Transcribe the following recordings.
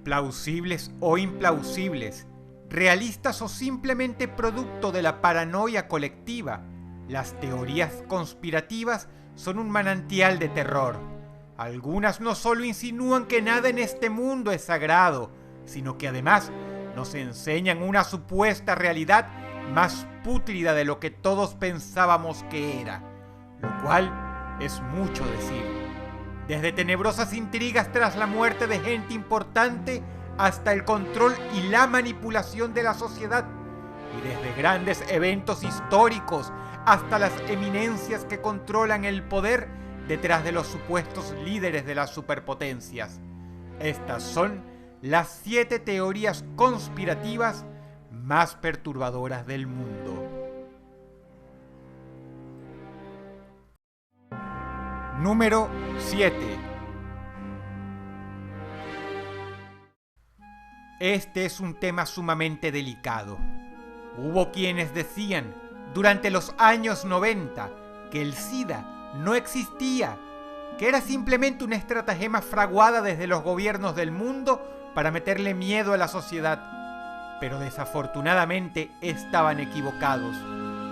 plausibles o implausibles, realistas o simplemente producto de la paranoia colectiva, las teorías conspirativas son un manantial de terror. Algunas no solo insinúan que nada en este mundo es sagrado, sino que además nos enseñan una supuesta realidad más pútrida de lo que todos pensábamos que era, lo cual es mucho decir. Desde tenebrosas intrigas tras la muerte de gente importante hasta el control y la manipulación de la sociedad, y desde grandes eventos históricos hasta las eminencias que controlan el poder detrás de los supuestos líderes de las superpotencias. Estas son las 7 teorías conspirativas más perturbadoras del mundo. Número 7. Este es un tema sumamente delicado. Hubo quienes decían durante los años 90 que el SIDA no existía, que era simplemente una estratagema fraguada desde los gobiernos del mundo para meterle miedo a la sociedad. Pero desafortunadamente estaban equivocados.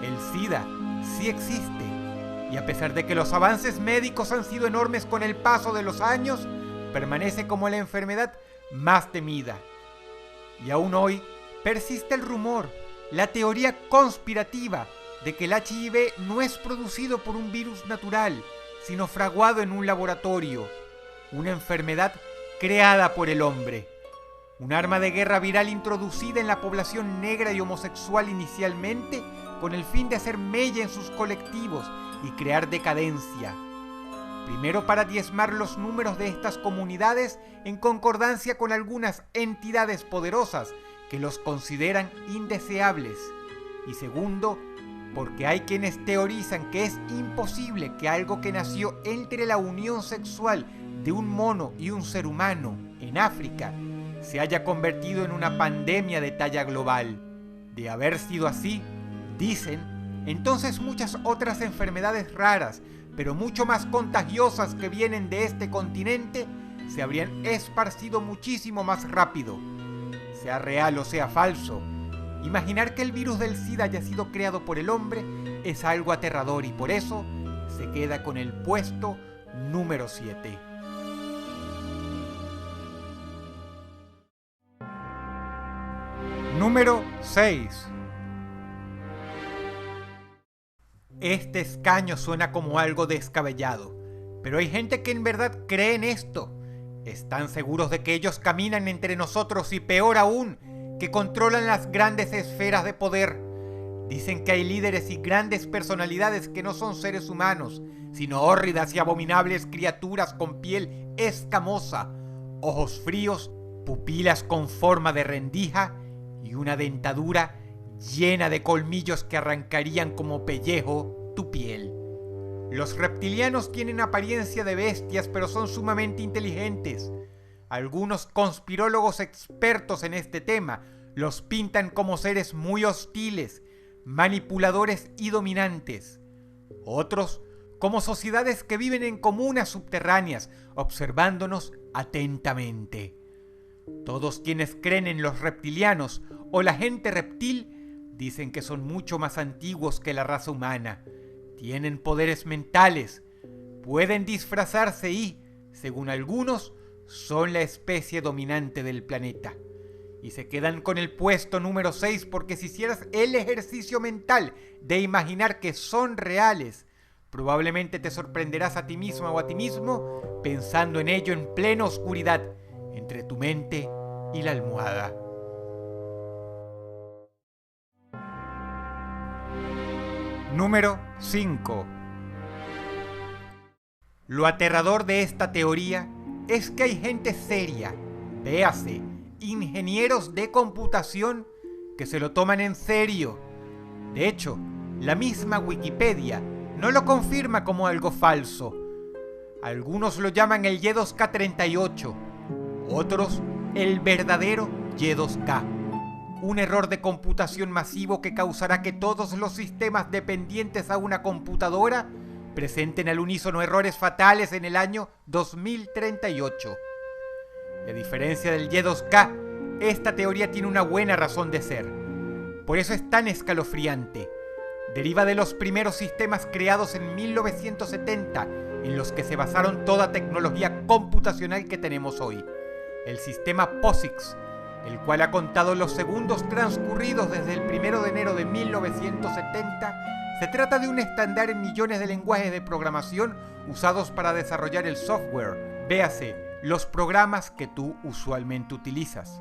El SIDA sí existe, y a pesar de que los avances médicos han sido enormes con el paso de los años, permanece como la enfermedad más temida. Y aún hoy persiste el rumor, la teoría conspirativa de que el HIV no es producido por un virus natural, sino fraguado en un laboratorio, una enfermedad creada por el hombre, un arma de guerra viral introducida en la población negra y homosexual inicialmente con el fin de hacer mella en sus colectivos y crear decadencia. Primero para diezmar los números de estas comunidades en concordancia con algunas entidades poderosas que los consideran indeseables. Y segundo, porque hay quienes teorizan que es imposible que algo que nació entre la unión sexual de un mono y un ser humano en África se haya convertido en una pandemia de talla global. De haber sido así, dicen, entonces muchas otras enfermedades raras, pero mucho más contagiosas que vienen de este continente, se habrían esparcido muchísimo más rápido. Sea real o sea falso, imaginar que el virus del SIDA haya sido creado por el hombre es algo aterrador y por eso se queda con el puesto número 7. Número 6. Este escaño suena como algo descabellado, pero hay gente que en verdad cree en esto. Están seguros de que ellos caminan entre nosotros y peor aún, que controlan las grandes esferas de poder. Dicen que hay líderes y grandes personalidades que no son seres humanos, sino hórridas y abominables criaturas con piel escamosa, ojos fríos, pupilas con forma de rendija y una dentadura llena de colmillos que arrancarían como pellejo tu piel. Los reptilianos tienen apariencia de bestias, pero son sumamente inteligentes. Algunos conspirólogos expertos en este tema los pintan como seres muy hostiles, manipuladores y dominantes. Otros como sociedades que viven en comunas subterráneas, observándonos atentamente. Todos quienes creen en los reptilianos o la gente reptil dicen que son mucho más antiguos que la raza humana, tienen poderes mentales, pueden disfrazarse y, según algunos, son la especie dominante del planeta. Y se quedan con el puesto número 6 porque si hicieras el ejercicio mental de imaginar que son reales, probablemente te sorprenderás a ti misma o a ti mismo pensando en ello en plena oscuridad, entre tu mente y la almohada. Número 5. Lo aterrador de esta teoría es que hay gente seria, véase, ingenieros de computación, que se lo toman en serio. De hecho, la misma Wikipedia no lo confirma como algo falso. Algunos lo llaman el Y2K38, otros el verdadero Y2K. Un error de computación masivo que causará que todos los sistemas dependientes a una computadora presenten al unísono errores fatales en el año 2038. Y a diferencia del Y2K, esta teoría tiene una buena razón de ser. Por eso es tan escalofriante. Deriva de los primeros sistemas creados en 1970, en los que se basaron toda tecnología computacional que tenemos hoy. El sistema POSIX, el cual ha contado los segundos transcurridos desde el 1 de enero de 1970, se trata de un estándar en millones de lenguajes de programación usados para desarrollar el software, véase, los programas que tú usualmente utilizas.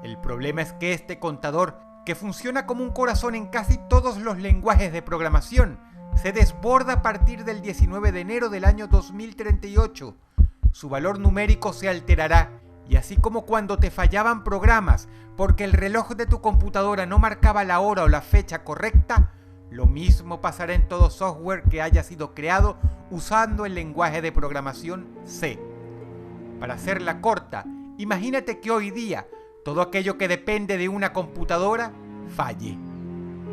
El problema es que este contador, que funciona como un corazón en casi todos los lenguajes de programación, se desborda a partir del 19 de enero del año 2038. Su valor numérico se alterará, y así como cuando te fallaban programas porque el reloj de tu computadora no marcaba la hora o la fecha correcta, lo mismo pasará en todo software que haya sido creado usando el lenguaje de programación C. Para hacerla corta, imagínate que hoy día todo aquello que depende de una computadora falle.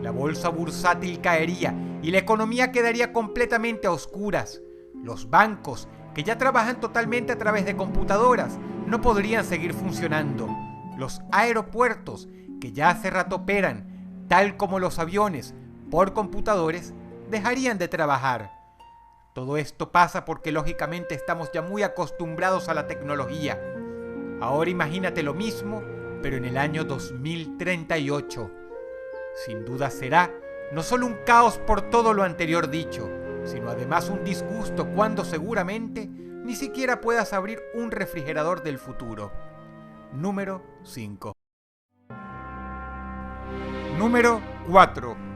La bolsa bursátil caería y la economía quedaría completamente a oscuras. Los bancos, que ya trabajan totalmente a través de computadoras, no podrían seguir funcionando. Los aeropuertos, que ya hace rato operan, tal como los aviones, por computadores, dejarían de trabajar. Todo esto pasa porque lógicamente estamos ya muy acostumbrados a la tecnología. Ahora imagínate lo mismo, pero en el año 2038. Sin duda será no solo un caos por todo lo anterior dicho, sino además un disgusto cuando seguramente ni siquiera puedas abrir un refrigerador del futuro. Número 5. Número 4.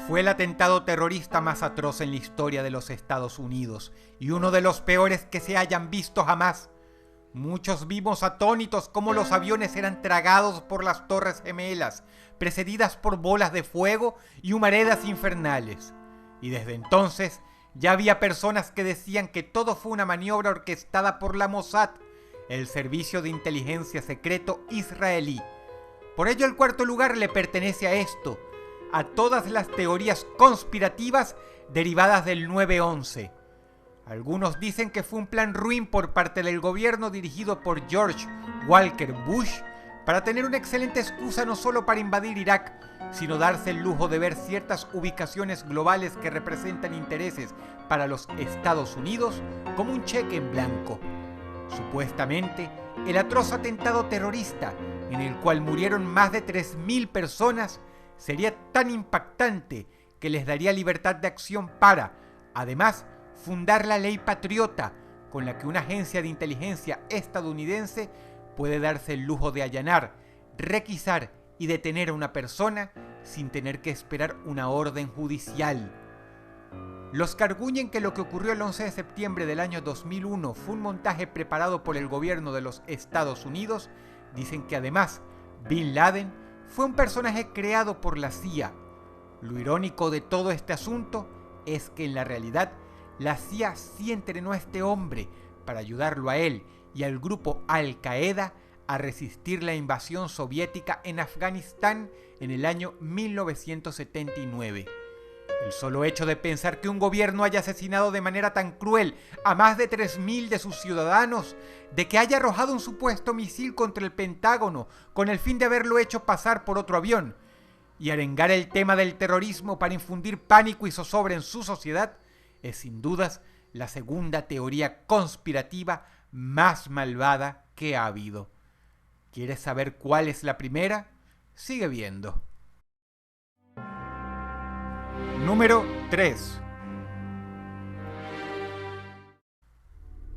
Fue el atentado terrorista más atroz en la historia de los Estados Unidos y uno de los peores que se hayan visto jamás. Muchos vimos atónitos cómo los aviones eran tragados por las Torres Gemelas, precedidas por bolas de fuego y humaredas infernales. Y desde entonces ya había personas que decían que todo fue una maniobra orquestada por la Mossad, el servicio de inteligencia secreto israelí. Por ello el cuarto lugar le pertenece a esto, a todas las teorías conspirativas derivadas del 9/11. Algunos dicen que fue un plan ruin por parte del gobierno dirigido por George Walker Bush para tener una excelente excusa no solo para invadir Irak, sino darse el lujo de ver ciertas ubicaciones globales que representan intereses para los Estados Unidos como un cheque en blanco. Supuestamente, el atroz atentado terrorista, en el cual murieron más de 3.000 personas, sería tan impactante que les daría libertad de acción para, además, fundar la ley patriota, con la que una agencia de inteligencia estadounidense puede darse el lujo de allanar, requisar y detener a una persona sin tener que esperar una orden judicial. Los que arguyen que lo que ocurrió el 11 de septiembre del año 2001 fue un montaje preparado por el gobierno de los Estados Unidos, dicen que además Bin Laden fue un personaje creado por la CIA. Lo irónico de todo este asunto es que en la realidad la CIA sí entrenó a este hombre para ayudarlo a él y al grupo Al-Qaeda a resistir la invasión soviética en Afganistán en el año 1979. El solo hecho de pensar que un gobierno haya asesinado de manera tan cruel a más de 3.000 de sus ciudadanos, de que haya arrojado un supuesto misil contra el Pentágono con el fin de haberlo hecho pasar por otro avión, y arengar el tema del terrorismo para infundir pánico y zozobra en su sociedad, es sin dudas la segunda teoría conspirativa más malvada que ha habido. ¿Quieres saber cuál es la primera? Sigue viendo. Número 3.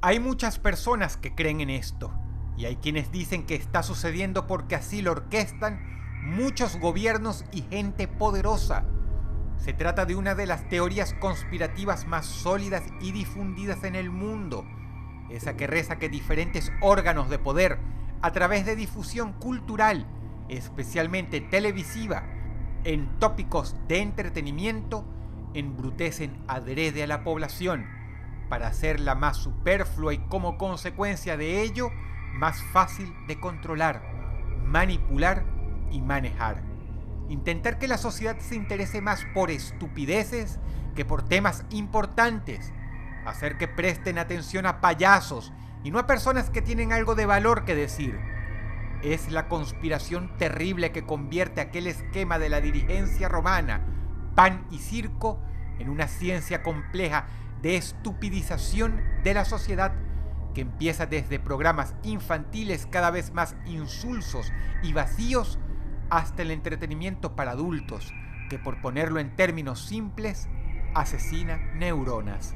Hay muchas personas que creen en esto, y hay quienes dicen que está sucediendo porque así lo orquestan muchos gobiernos y gente poderosa. Se trata de una de las teorías conspirativas más sólidas y difundidas en el mundo, esa que reza que diferentes órganos de poder, a través de difusión cultural, especialmente televisiva, en tópicos de entretenimiento, embrutecen adrede a la población para hacerla más superflua y como consecuencia de ello, más fácil de controlar, manipular y manejar. Intentar que la sociedad se interese más por estupideces que por temas importantes. hacer que presten atención a payasos y no a personas que tienen algo de valor que decir. Es la conspiración terrible que convierte aquel esquema de la dirigencia romana, pan y circo, en una ciencia compleja de estupidización de la sociedad que empieza desde programas infantiles cada vez más insulsos y vacíos hasta el entretenimiento para adultos, que por ponerlo en términos simples, asesina neuronas.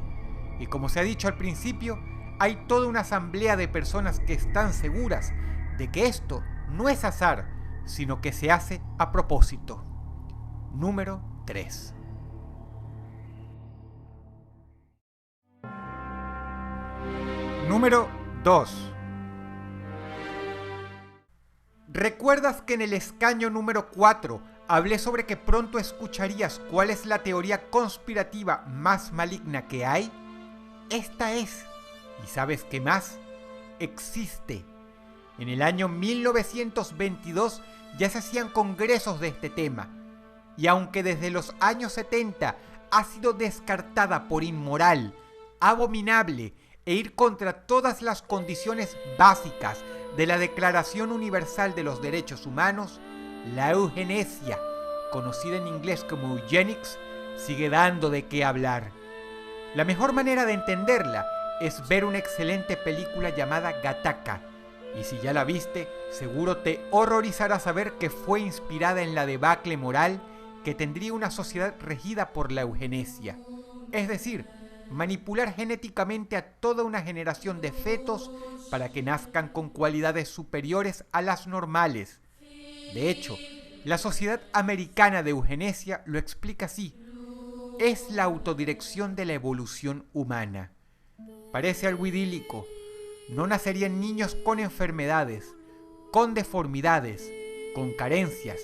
Y como se ha dicho al principio, hay toda una asamblea de personas que están seguras de que esto no es azar, sino que se hace a propósito. Número 3. Número 2. ¿Recuerdas que en el escaño número 4 hablé sobre que pronto escucharías cuál es la teoría conspirativa más maligna que hay? Esta es. ¿Y sabes qué más? Existe. En el año 1922 ya se hacían congresos de este tema, y aunque desde los años 70 ha sido descartada por inmoral, abominable e ir contra todas las condiciones básicas de la Declaración Universal de los Derechos Humanos, la eugenesia, conocida en inglés como eugenics, sigue dando de qué hablar. La mejor manera de entenderla es ver una excelente película llamada Gattaca, y si ya la viste, seguro te horrorizará saber que fue inspirada en la debacle moral que tendría una sociedad regida por la eugenesia. Es decir, manipular genéticamente a toda una generación de fetos para que nazcan con cualidades superiores a las normales. De hecho, la Sociedad Americana de Eugenesia lo explica así: es la autodirección de la evolución humana. Parece algo idílico. No nacerían niños con enfermedades, con deformidades, con carencias.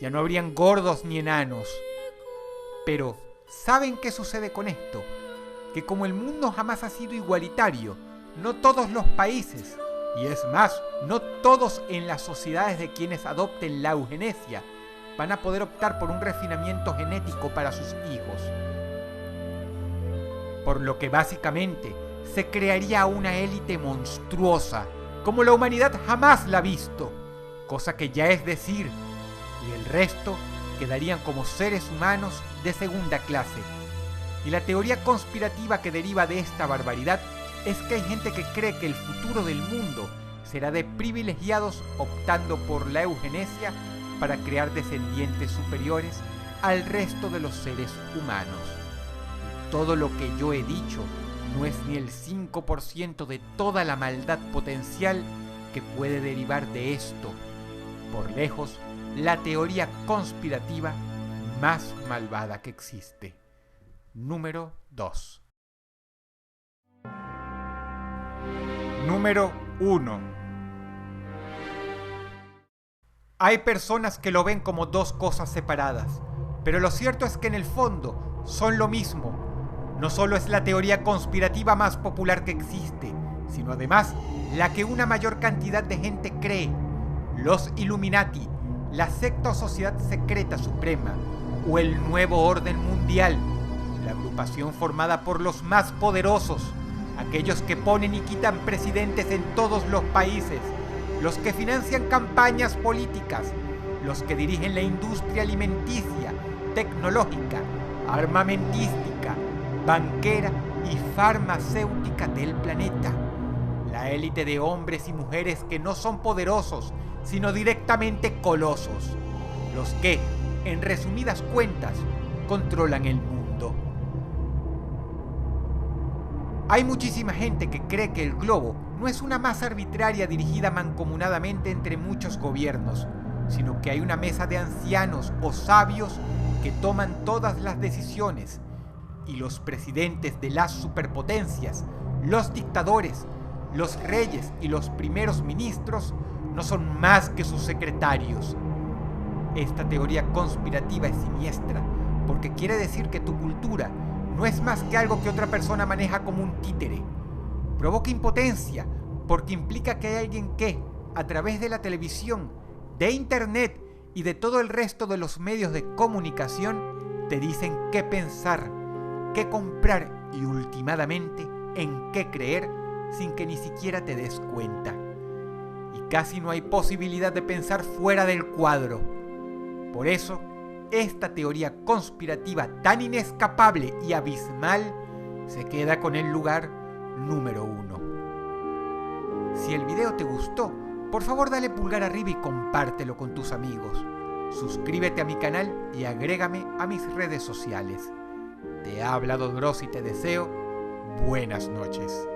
Ya no habrían gordos ni enanos. Pero, ¿saben qué sucede con esto? Que como el mundo jamás ha sido igualitario, no todos los países, y es más, no todos en las sociedades de quienes adopten la eugenesia, van a poder optar por un refinamiento genético para sus hijos. Por lo que básicamente se crearía una élite monstruosa, como la humanidad jamás la ha visto, cosa que ya es decir, y el resto quedarían como seres humanos de segunda clase. Y la teoría conspirativa que deriva de esta barbaridad es que hay gente que cree que el futuro del mundo será de privilegiados optando por la eugenesia para crear descendientes superiores al resto de los seres humanos. Todo lo que yo he dicho no es ni el 5% de toda la maldad potencial que puede derivar de esto. Por lejos, la teoría conspirativa más malvada que existe. Número 2. Número 1. Hay personas que lo ven como dos cosas separadas, pero lo cierto es que en el fondo son lo mismo. No solo es la teoría conspirativa más popular que existe, sino además la que una mayor cantidad de gente cree. Los Illuminati, la secta o sociedad secreta suprema, o el nuevo orden mundial, la agrupación formada por los más poderosos, aquellos que ponen y quitan presidentes en todos los países, los que financian campañas políticas, los que dirigen la industria alimenticia, tecnológica, armamentística, banquera y farmacéutica del planeta. La élite de hombres y mujeres que no son poderosos, sino directamente colosos. Los que, en resumidas cuentas, controlan el mundo. Hay muchísima gente que cree que el globo no es una masa arbitraria dirigida mancomunadamente entre muchos gobiernos, sino que hay una mesa de ancianos o sabios que toman todas las decisiones, y los presidentes de las superpotencias, los dictadores, los reyes y los primeros ministros no son más que sus secretarios. Esta teoría conspirativa es siniestra, porque quiere decir que tu cultura no es más que algo que otra persona maneja como un títere. Provoca impotencia, porque implica que hay alguien que, a través de la televisión, de internet y de todo el resto de los medios de comunicación, te dicen qué pensar, qué comprar y últimamente en qué creer sin que ni siquiera te des cuenta. Y casi no hay posibilidad de pensar fuera del cuadro. Por eso, esta teoría conspirativa tan inescapable y abismal se queda con el lugar número 1. Si el video te gustó, por favor dale pulgar arriba y compártelo con tus amigos. Suscríbete a mi canal y agrégame a mis redes sociales. Te ha hablado Dross y te deseo buenas noches.